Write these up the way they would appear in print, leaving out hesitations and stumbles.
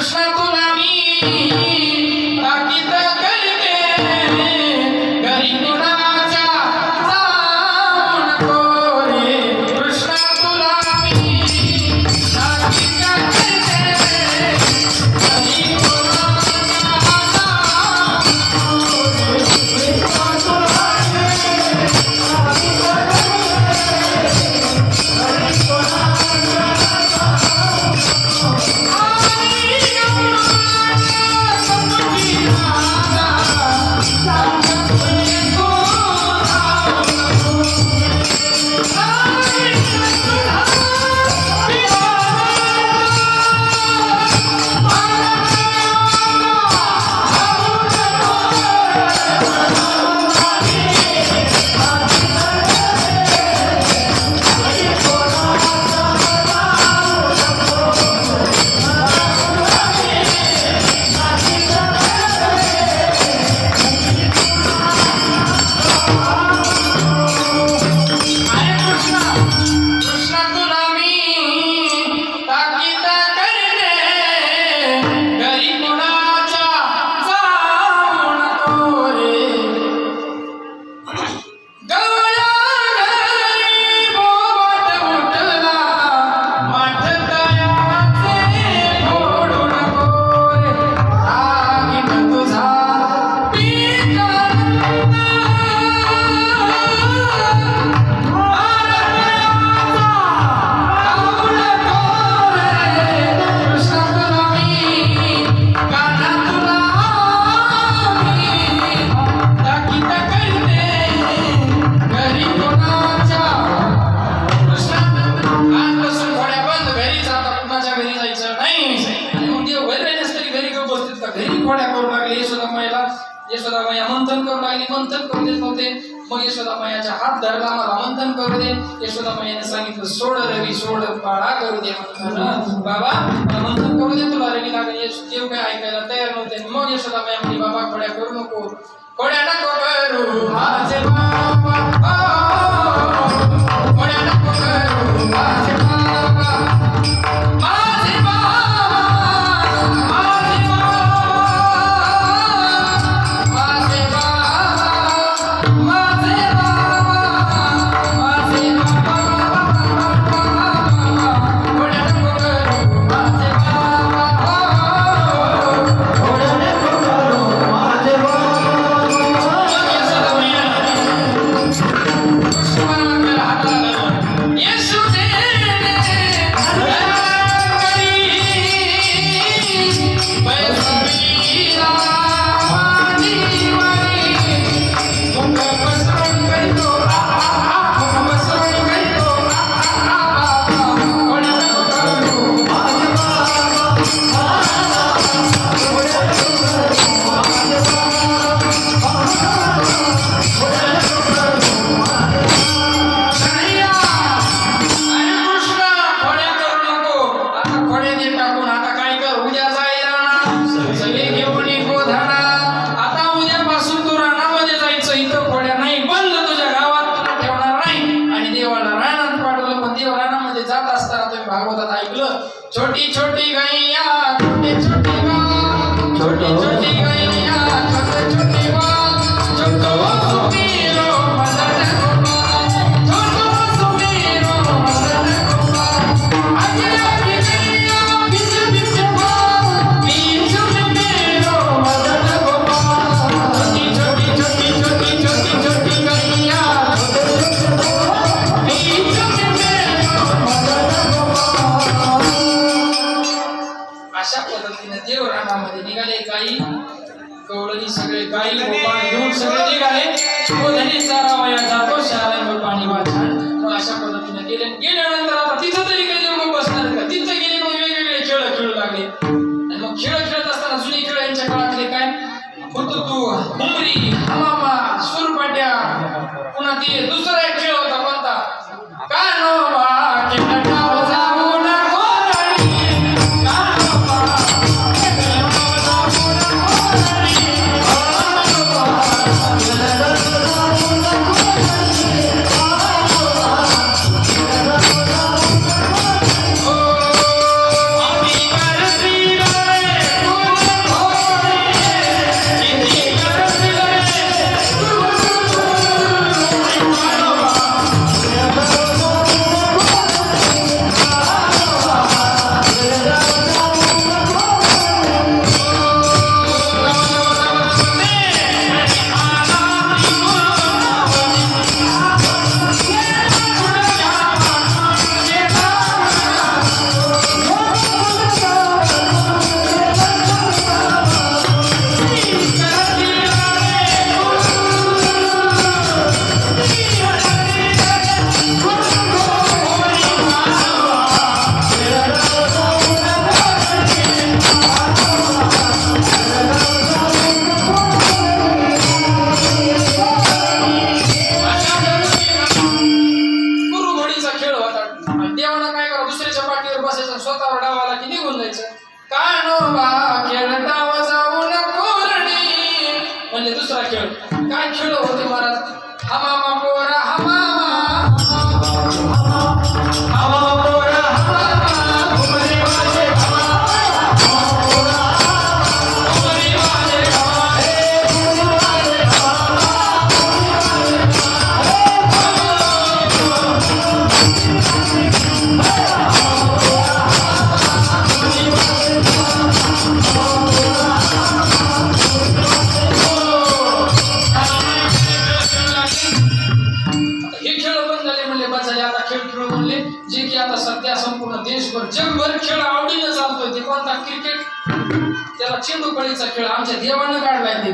कृष्णा तुला मी ताकीद करते घरी कुणाच्या जाऊ नको रे कृष्णा तुला मी ताकीद करते घरी कुणाच्या यशोदाबाई आमंत्रण करू लागली मंथन करू देत नव्हते मग यशोदाबाईचा हात धरला मला मंथन करू दे यशोदाबाईने सांगितलं सोड रवी सोड बाळा करू दे बाबा मला मंथन करू दे तुला रवी लागली देव काय ऐकायला तयार नव्हते मग यशोदाबाई म्हणाली बाबा खोड्या करू नको खोड्या नको करू माझे बाबा खोड्या नको करू माझे बाबा माझे छोटी छोटी गैया छोटी छोटी गाय छोटी छोटी गैया छोटे छोटे बाल छोटो सुमीरो मदन गोपाल छोटो सुमीरो मदन गोपाल आगे आगे गैया बीच बीच बाल बीच में मेरो मदन गोपाल छोटी छोटी छोटी छोटी छोटी छोटी गैया छोटे छोटे बाल बीच में मेरो मदन गोपाल अशा पद्धतीने देव रानामध्ये निघाले गाई गवळणी सगळे गाई गोपाळ घेऊन सगळे निघाले गोधनी चारावया जातो शाळेवर पाणी वाचणार मग अशा पद्धतीने गेल्यानंतर आता तिथं तरी काही देव बसणार का तिथं गेले मग वेगवेगळे खेळ खेळू लागले आणि मग खेळ खेळत असताना जुनी खेळ यांच्या काळातले काय हुतुतू हुमरी हमामा सुरपाट्या पुन्हा ते दुसरा एक खेळ होता कोणता कानोबा केटाव जाऊ नको Oh आंबा खेळताव जाऊन कोरडी. म्हणजे दुसरा खेळ काय खेळ होते महाराज? हमामा पोरा हमामा हमामा पोरा हमामा घुमरे वाजे हमामा पोरा घुमरे वाजे हमामा हे घुमरे वाजे हे खेळ बंद झाले म्हणले बस झाले आता खेळ खेळू म्हणले जे की आता सध्या संपूर्ण देशभर जगभर खेळ आवडीनं चालतोय ते कोणता? क्रिकेट. त्याला चेंडू कळीचा खेळ आमच्या देवानं काढलाय ते.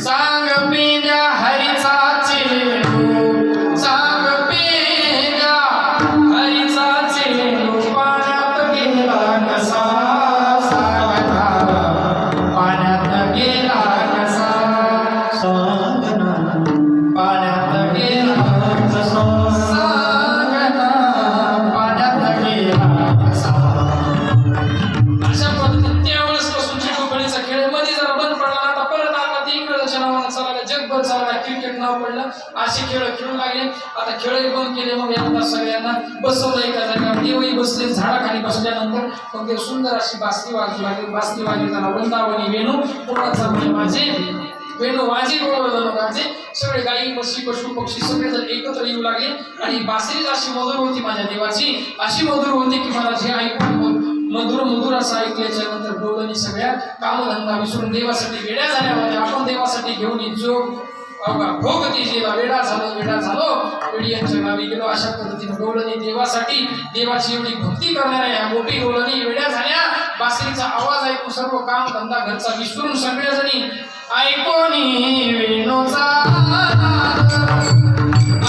सांग पेंड्या हरीचा चेंडू सांग पेंड्या हरीचा चेंडू पाण्यात गेला कसा सांगना पाण्यात गेला कसा सांगना पाण्यात गेला कसा सांगना पाण्यात गेला कसा. अशा पद्धतीने त्यावेळेस पासून चेंडू कळीचा खेळ मध्ये जरा बंद पडला. आता परत आता ते इंग्रजाच्या नावानं चालला जगभर चालला क्रिकेट नाव पडलं. असे खेळ खेळू लागले. आता खेळही बंद केले. मग यांना सगळ्यांना बसवलं एका जागेवर. देवही बसले झाडाखाली बसल्यानंतर मग ते सुंदर अशी बासरी वाजू लागली. बासरी वाजवताना वृंदावनी वेणू कोणाचा म्हणजे माझे वेणू वाजे वाजे सगळे गाई म्हशी पशु पक्षी सगळे जण एकत्र येऊ लागले. आणि बासरीच अशी मधुर होती माझ्या देवाची. अशी मधुर होती की मला जे ऐकून मधुर मधुर असं ऐकल्याच्या नंतर गवळणी सगळ्या कामधंदा विसरून देवासाठी वेड्या झाल्या होत्या. आपण देवासाठी घेऊन येतो भोग तिजेला वेडा झालो वेडी यांच्या गावी गेलो. अशा पद्धतीने गवळणी देवासाठी देवाची एवढी भक्ती करणाऱ्या या मोठी गवळणी वेड्या झाल्या. बासरीचा आवाज ऐकून सर्व काम धंदा घरचा विसरून सगळेजणी ऐकोनी वेणूचा नाद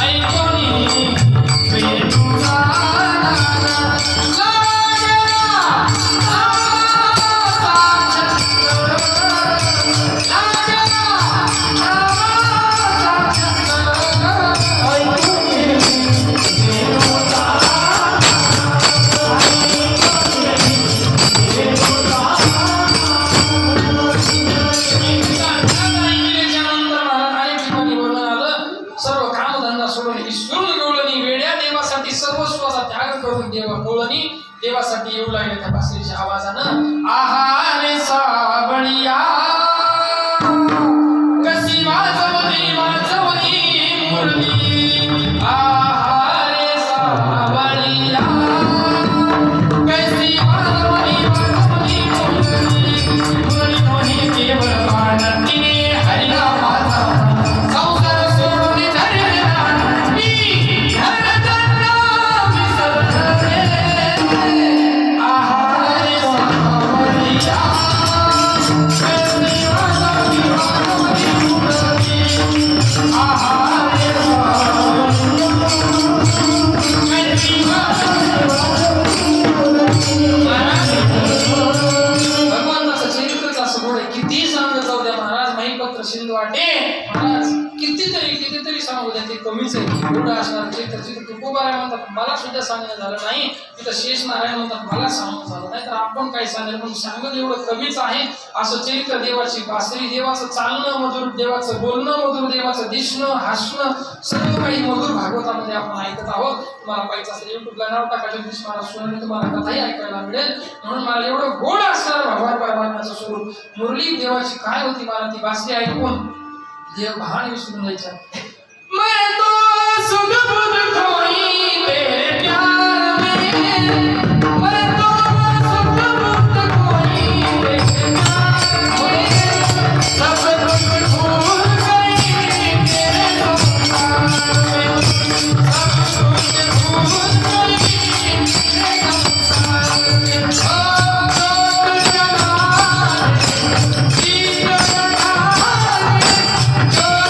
ऐकोनी वेणूचा नाद देवासाठी येऊ लागले त्या बासरीच्या आवाजानं. आहारे साबळिया कशी वाजवली मुरली आहारे साबळिया कशी वाजवली मुरली नोही केवळ पाणतीने हरिला माझा संसार सोडून धरला मी धरताना विसरले. भगवंताचं चरित्रच असं गोड आहे. किती सांगत जाऊ द्या महाराज महिपत्र सिंधू वाटे महाराज कितीतरी सांगू द्या ते कमीच आहे. एवढं असणार चरित्र तुकोबाराय म्हणतात मला सुद्धा सांगणं झालं नाही. तिथं शेष नारायण म्हणतात मला सांगणं झालं नाही. तर आपण काय सांगेल पण सांगत एवढं कमीच आहे. असं चरित्र देवाची बासरी देवाचं चालणं मधुर देवाचं बोलणं मधुर देवाचं दिसणं हसणं सर्व काही मधुर भागवतामध्ये आपण ऐकत आहोत. तुम्हाला पाहिजे असेल युट्यूबला नाव टाका जगदीश महाराज सोनवणे तुम्हाला कथाही ऐकायला मिळेल. म्हणून मला एवढं गोड असणार भगवान परमात्म्याचं स्वरूप मुरली देवाची काय होती मला ती बासरी ऐकून देव भान विसरून जायचा. मैं तो सुध बुध खोई तेरे प्यार में मैं तो सुध बुध खोई तेरे प्यार में सब दुख भूल गई तेरे संसार में सब दुख भूल गई तेरे संसार में Oh,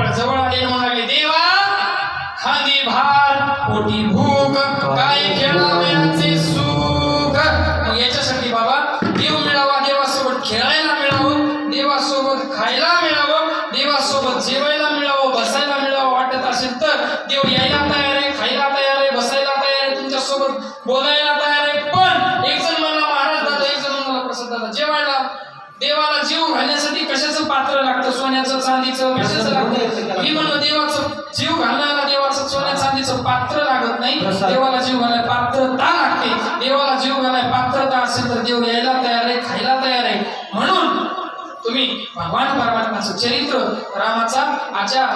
गोपाळ जवळ आले म्हणू लागले देवा खांदी भार पोटी भूक काय खेळावयाचे सुख. मग याच्यासाठी बाबा देव मिळावा, देवासोबत खेळायला मिळावं, देवासोबत खायला मिळावं, देवासोबत जेवायला मिळावं, बसायला मिळावं वाटत असेल तर देव यायला तयार आहे, खायला तयार आहे, बसायला तयार आहे, तुमच्यासोबत बोलायला तयार आहे. पण एक जण म्हणला महाराज दादा, एक जण म्हणला प्रसाद दादा, जेवायला देवाला जीव घालण्यासाठी कशाचं पात्र लागतं, सोन्याचं चांदीचं कशाचं लागतं. मी म्हणलो देवाचं जीव घालण्याला देवाचं सोन्या चांदीचं पात्र लागत नाही, देवाला जीव घालायला पात्रता लागते. देवाला जीव घालायला पात्रता असेल तर देव यायला तयार आहे, खायला तयार आहे. म्हणून तुम्ही भगवान परमात्म्याचं चरित्र, रामाचा आचार,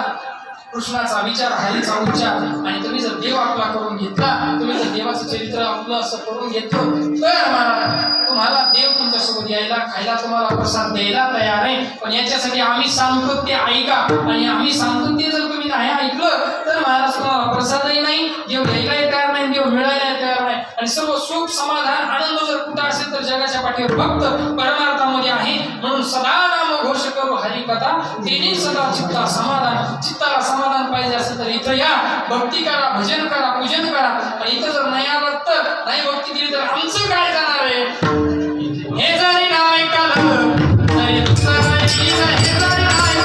कृष्णाचा विचार, हरीचा उच्चार, आणि तुम्ही जर देव आपला करून घेतला, तुम्ही जर देवाचं चरित्र आपलं असं करून घेतलं तर तुम्हाला देव तुमच्यासोबत यायला, खायला, तुम्हाला प्रसाद द्यायला तयार आहे. पण याच्यासाठी आम्ही सांगतो ते ऐका, आणि आम्ही सांगतो ते जर तुम्ही नाही ऐकलं तर महाराज तुम्हाला प्रसादही नाही, देव घ्यायलाही तयार नाही, देव मिळायलाही तयार नाही. आणि सर्व सुख, समाधान, आनंद जर कुठं असेल तर जगाच्या पाठीवर फक्त परमार्थामध्ये आहे. म्हणून सदा नाम घोष करू हरिकथा, तेने सदा चित्ता समाधान. चित्ताला समाधान पाहिजे असेल तर इथं या, भक्ती करा, भजन करा, पूजन करा. आणि इथं जर नाही आलं तर, नाही भक्ती दिली तर आमचं काय जाणार आहे. हे जरी नाही ऐकालं तरी दुसरं नाही, हे जरी नाही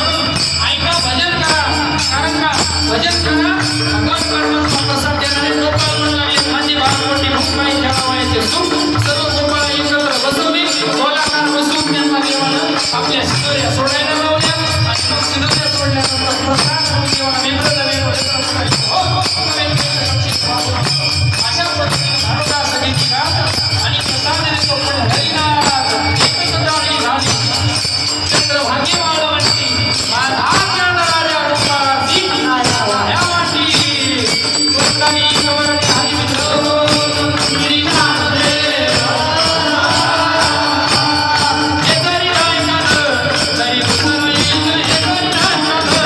म्हणून ऐका, भजन करा. कारण का भजन करा, भगवान परमात्मा प्रसाद देणारे गोपाळ म्हणू लागले माझी बालपणी भूकमाई खेळावयाचे सुख. सर्व गोपाळ एकत्र बसवले, गोलाकार बसवून त्यांना देवानं आपल्या शिदोऱ्या सोडायला लावल्या. आणि मग शिदोऱ्या सोडल्यानंतर प्रसाद देवाला मित्रता अशा पद्धतीने भारता सगळी आणि प्रसाद देतो. पण हरिनाथ एकच दाढी झाली चंद्रभागी वाळवंती माझा राजा गोपाळाची या वाटी कोणताही कवर खाली मित्र श्रीनाथ देव. हे जरी नाही काढलं तरी दुसरं येईल, हे जरी नाही काढलं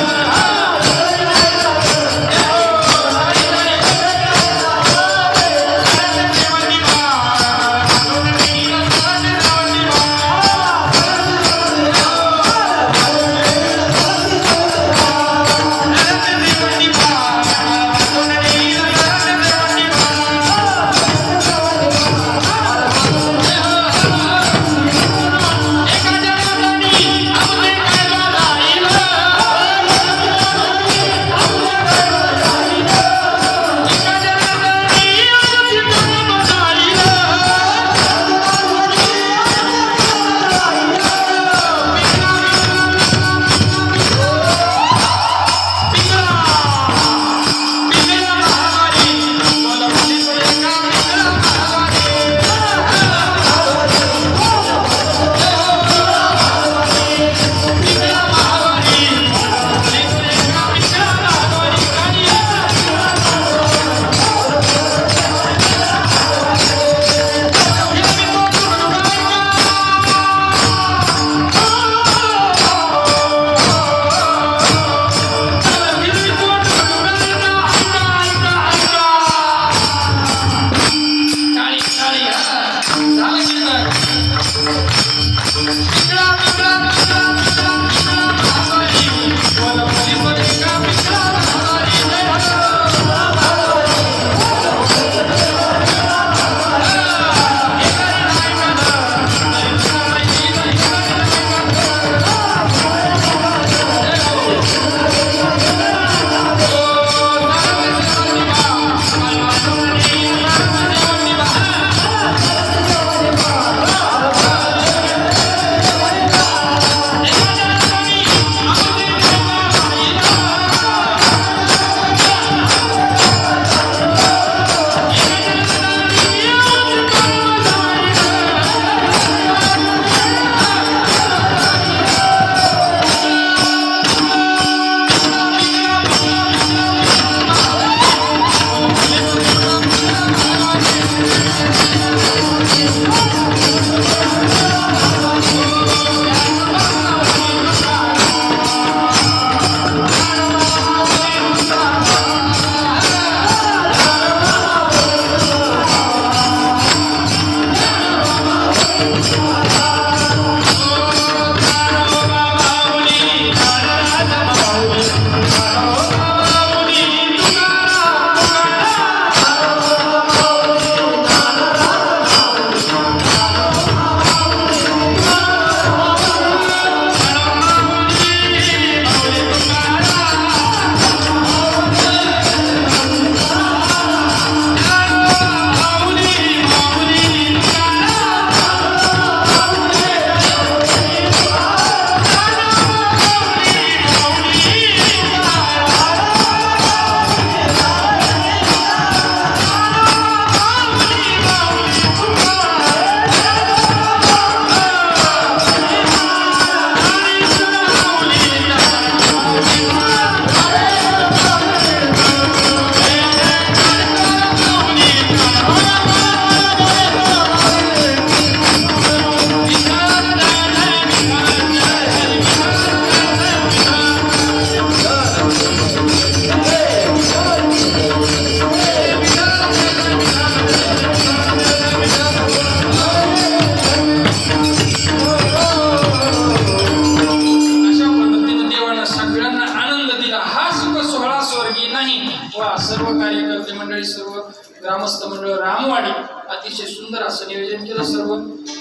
वा सर्व कार्यकर्ते मंडळी, सर्व ग्रामस्थ मंडळ, रामवाडी अतिशय सुंदर असं नियोजन केलं. सर्व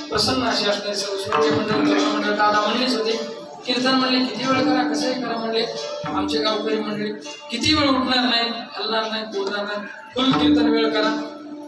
प्रसन्न असे असणारे सर्व श्रोते मंडळ, तरुण मंडळ, दादा म्हणलेच होते. कीर्तन म्हणले किती वेळ करा, कसंही करा म्हणले. आमचे गावकरी मंडळी किती वेळ उठणार नाही, हलणार नाही, बोलणार नाही, फुल कीर्तन वेळ करा,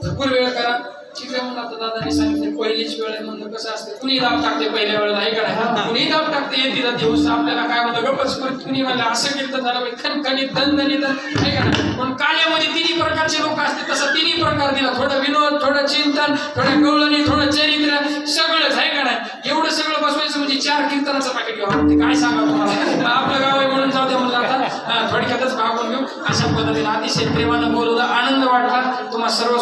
भरपूर वेळ करा. ठीक आहे म्हणून आता दादाने सांगितले पहिलीच वेळ आहे म्हणलं. कसं असते कुणी दाब टाकते पहिल्या वेळेला, हे करा कुणी दाब टाकते येते दिवस आपल्याला काय म्हणतं गप्पच करत कुणी म्हणलं असं कीर्तन झालं खणखणीत दणदणीत, हे करा. पण काल्यामध्ये तिन्ही प्रकारचे लोक असते, तसं तिन्ही प्रकार दिला. थोडं विनोद, थोडं चिंतन, थोडं गवळणी, थोडं चरित्र, सगळंच आहे का नाही. एवढं सगळं बसवायचं म्हणजे 4 कीर्तनाचं पाकिट घ्यावं ते काय सांगा तुम्हाला. आपलं गाव आहे म्हणून जाऊ द्या म्हणलं आता थोडक्यातच भागून घेऊ. अशा पद्धतीने अतिशय प्रेमानं बोलवलं, आनंद वाटला. तुम्हा सर्व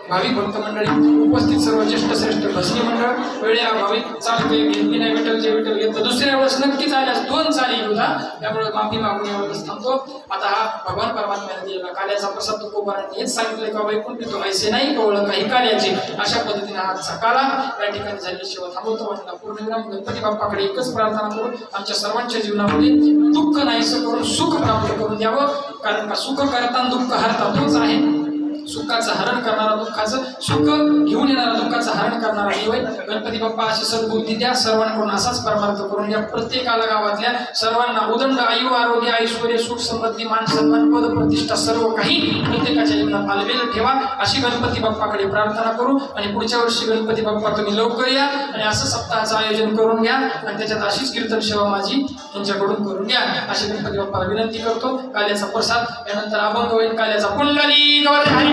भाविक भक्त मंडळी, उपस्थित सर्व ज्येष्ठ श्रेष्ठ भजनी मंडळ, वेळ्या भाविक चालते घेतली नाही, विठ्ठलचे विठ्ठल घेतलं. दुसऱ्या वेळेस नक्कीच आल्यास 2 चाली होता, त्यामुळे माफी मागून यावेळेस थांबतो. आता हा भगवान परमात्म्याने दिलेला काल्याचा प्रसाद तुकोबारांनी हेच सांगितलं का वैकुंठी तो ऐसे नाही कवळ काही काल्याचे. अशा पद्धतीने हा सकाळला या ठिकाणी झाली शिव थांबवतो. म्हणला पूर्णविराम. गणपती बाप्पाकडे एकच प्रार्थना करू, आमच्या सर्वांच्या जीवनामध्ये दुःख नाहीसं करून सुख प्राप्त करून द्यावं. कारण का सुख करताना दुःख हरता तोच आहे. सुखाचं हरण करणारा, दुःखाचं सुख घेऊन येणारा, दुःखाचं हरण करणारा देव आहे गणपती बाप्पा. अशी सद्बुद्धी द्या सर्वांकडून, असाच परमार्थ करून द्या. प्रत्येकाला गावातल्या सर्वांना उदंड आयु, आरोग्य, ऐश्वर्य, सुख, समृद्धी, मान सन्मान, पद, प्रतिष्ठा सर्व काही प्रत्येकाच्या जीवनात आलवेल ठेवा. अशी गणपती बाप्पाकडे प्रार्थना करू. आणि पुढच्या वर्षी गणपती बाप्पा तुम्ही लवकर या आणि असं सप्ताहाचं आयोजन करून घ्या आणि त्याच्यात अशीच कीर्तन सेवा माझी यांच्याकडून करून घ्या. अशी गणपती बाप्पाला विनंती करतो. काल्याचा प्रसाद यानंतर अभंग होईल. काल्याचा पुंडली गौरी हरी